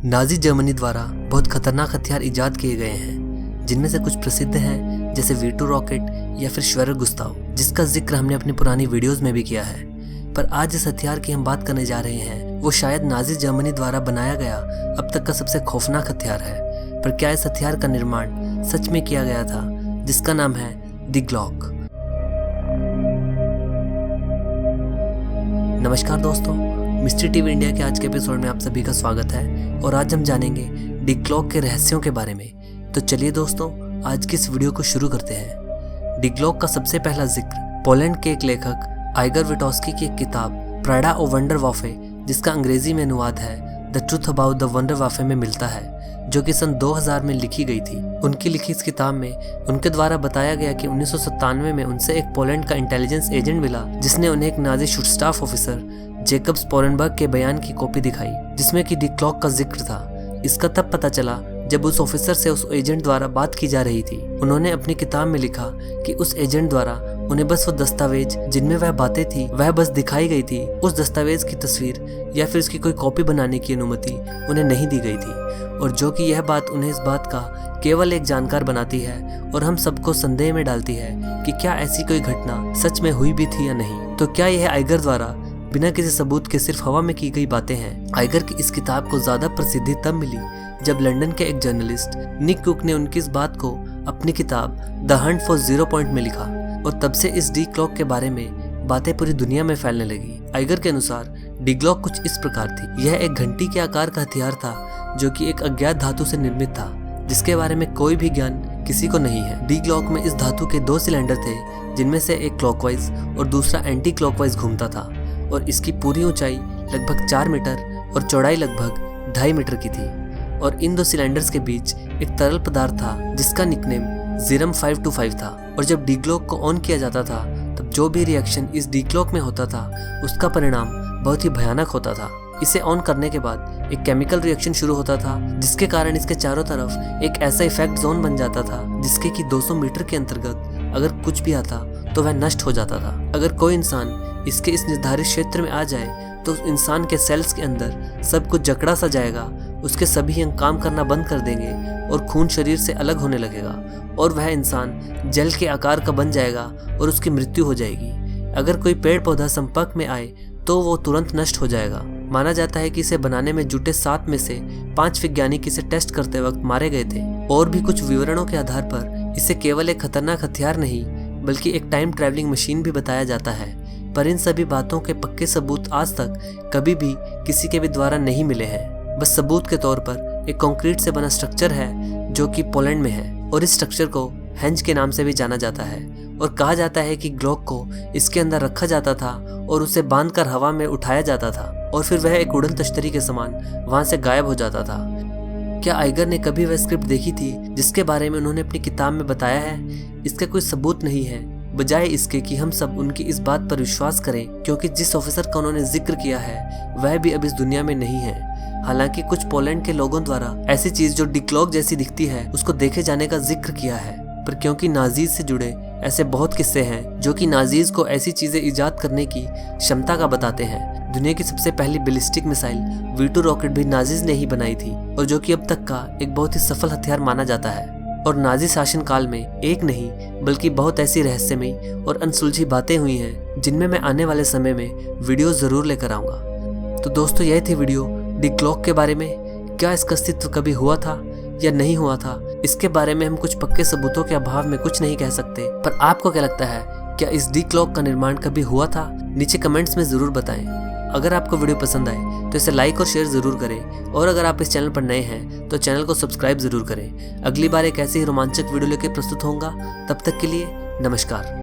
Nazi Germany द्वारा बहुत खतरनाक हथियार इजाद किए गए हैं, जिनमें से कुछ प्रसिद्ध हैं जैसे V2 रॉकेट या फिर श्वेरर गुस्ताव, जिसका जिक्र हमने अपनी पुरानी वीडियोस में भी किया है। पर आज जिस हथियार की हम बात करने जा रहे हैं वो शायद नाजी जर्मनी द्वारा बनाया गया अब तक का सबसे खौफनाक हथियार है। पर क्या इस हथियार का निर्माण सच में किया गया था, जिसका नाम है द ग्लॉक। नमस्कार दोस्तों, मिस्ट्री टीवी इंडिया के आज के एपिसोड में आप सभी का स्वागत है और आज हम जानेंगे द ग्लॉक के रहस्यों के बारे में। तो चलिए दोस्तों, आज की इस वीडियो को शुरू करते हैं। द ग्लॉक का सबसे पहला जिक्र पोलैंड के एक लेखक आइगर विटोस्की की एक किताब प्राडा ओ वंडर वाफे, जिसका अंग्रेजी में अनुवाद है the truth about the wonder वाफे में मिलता है, जो कि सन 2000 में लिखी गई थी। उनकी लिखी इस किताब में उनके द्वारा बताया गया कि 1997 में उनसे एक पोलैंड का इंटेलिजेंस एजेंट मिला, जिसने उन्हें एक नाजी शुटस्टाफ ऑफिसर जेकब स्पोरेनबर्ग के बयान की कॉपी दिखाई, जिसमें कि द ग्लॉक का जिक्र था। इसका तब पता चला जब उस ऑफिसर से उस एजेंट द्वारा बात की जा रही थी। उन्होंने अपनी किताब में लिखा कि उस एजेंट द्वारा उन्हें बस वो दस्तावेज जिनमें वह बातें थी वह बस दिखाई गई थी, उस दस्तावेज की तस्वीर या फिर उसकी कोई कॉपी बनाने की अनुमति उन्हें नहीं दी गई थी। और जो कि यह बात उन्हें इस बात का केवल एक जानकार बनाती है और हम सबको संदेह में डालती है कि क्या ऐसी कोई घटना सच में हुई भी थी या नहीं। तो क्या यह आइगर द्वारा बिना किसी सबूत के सिर्फ हवा में की गई बातें हैं? आइगर की इस किताब को ज्यादा प्रसिद्धि तब मिली जब लंदन के एक जर्नलिस्ट निक कुक ने उनकी इस बात को अपनी किताब द हंट फॉर 0 पॉइंट में लिखा, और तब से इस द ग्लॉक के बारे में बातें पूरी दुनिया में फैलने लगी। आइगर के अनुसार द ग्लॉक कुछ इस प्रकार थी। यह एक घंटी के आकार का हथियार था जो कि एक अज्ञात धातु से निर्मित था, जिसके बारे में कोई भी ज्ञान किसी को नहीं है। द ग्लॉक में इस धातु के 2 सिलेंडर थे, जिनमें से एक क्लॉकवाइज और दूसरा एंटी क्लॉकवाइज घूमता था, और इसकी पूरी ऊंचाई लगभग 4 मीटर और चौड़ाई लगभग 2.5 मीटर की थी। और इन 2 सिलेंडर्स के बीच एक तरल पदार्थ था जिसका निकनेम जीरम 525 था। और जब द ग्लॉक को ऑन किया जाता था तब जो भी रिएक्शन इस द ग्लॉक में होता था उसका परिणाम बहुत ही भयानक होता था। इसे ऑन करने के बाद एक केमिकल रिएक्शन शुरू होता था, जिसके कारण इसके चारों तरफ एक ऐसा इफेक्ट जोन बन जाता था जिसके कि 200 मीटर के अंतर्गत अगर कुछ भी आता तो वह नष्ट हो जाता था। अगर कोई इंसान इसके इस निर्धारित क्षेत्र में आ जाए तो उस इंसान के सेल्स के अंदर सब कुछ जकड़ा सा जाएगा, उसके सभी अंग काम करना बंद कर देंगे और खून शरीर से अलग होने लगेगा और वह इंसान जल के आकार का बन जाएगा और उसकी मृत्यु हो जाएगी। अगर कोई पेड़ पौधा संपर्क में आए तो वो तुरंत नष्ट हो जाएगा। माना जाता है कि इसे बनाने में जुटे 7 में से 5 वैज्ञानिक इसे टेस्ट करते वक्त मारे गए थे। और भी कुछ विवरणों के आधार पर इसे केवल एक खतरनाक हथियार नहीं बल्कि एक टाइम ट्रैवलिंग मशीन भी बताया जाता है। पर इन सभी बातों के पक्के सबूत आज तक कभी भी किसी के भी द्वारा नहीं मिले हैं। बस सबूत के तौर पर एक कंक्रीट से बना स्ट्रक्चर है जो कि पोलैंड में है, और इस स्ट्रक्चर को हेंज के नाम से भी जाना जाता है। और कहा जाता है कि ग्लॉक को इसके अंदर रखा जाता था और उसे बांधकर हवा में उठाया जाता था और फिर वह एक उड़न तश्तरी के समान वहां से गायब हो जाता था। क्या आइगर ने कभी वह स्क्रिप्ट देखी थी जिसके बारे में उन्होंने अपनी किताब में बताया है? इसका कोई सबूत नहीं है, बजाय इसके कि हम सब उनकी इस बात पर विश्वास करें, क्योंकि जिस ऑफिसर का उन्होंने जिक्र किया है वह भी अब इस दुनिया में नहीं है। हालांकि कुछ पोलैंड के लोगों द्वारा ऐसी चीज जो द ग्लॉक जैसी दिखती है उसको देखे जाने का जिक्र किया है, पर क्योंकि नाजीज से जुड़े ऐसे बहुत किस्से हैं जो कि नाजीज को ऐसी चीजें इजाद करने की क्षमता का बताते हैं। दुनिया की सबसे पहली बैलिस्टिक मिसाइल V2 रॉकेट भी नाजीज ने ही बनाई थी, और जो कि अब तक का एक बहुत ही सफल हथियार माना जाता है। और नाजी शासन काल में एक नहीं बल्कि बहुत ऐसी रहस्यमयी और अनसुलझी बातें हुई हैं जिनमें मैं आने वाले समय में वीडियो जरूर लेकर आऊंगा। तो दोस्तों, यह थी वीडियो द ग्लॉक के बारे में। क्या इसका अस्तित्व कभी हुआ था या नहीं हुआ था, इसके बारे में हम कुछ पक्के सबूतों के अभाव में कुछ नहीं कह सकते। पर आपको क्या लगता है, क्या इस द ग्लॉक का निर्माण कभी हुआ था? नीचे कमेंट्स में जरूर बताएं। अगर आपको वीडियो पसंद आए तो इसे लाइक और शेयर जरूर करें, और अगर आप इस चैनल पर नए हैं तो चैनल को सब्सक्राइब जरूर करें। अगली बार एक ऐसी ही रोमांचक वीडियो लेकर प्रस्तुत होऊंगा। तब तक के लिए नमस्कार।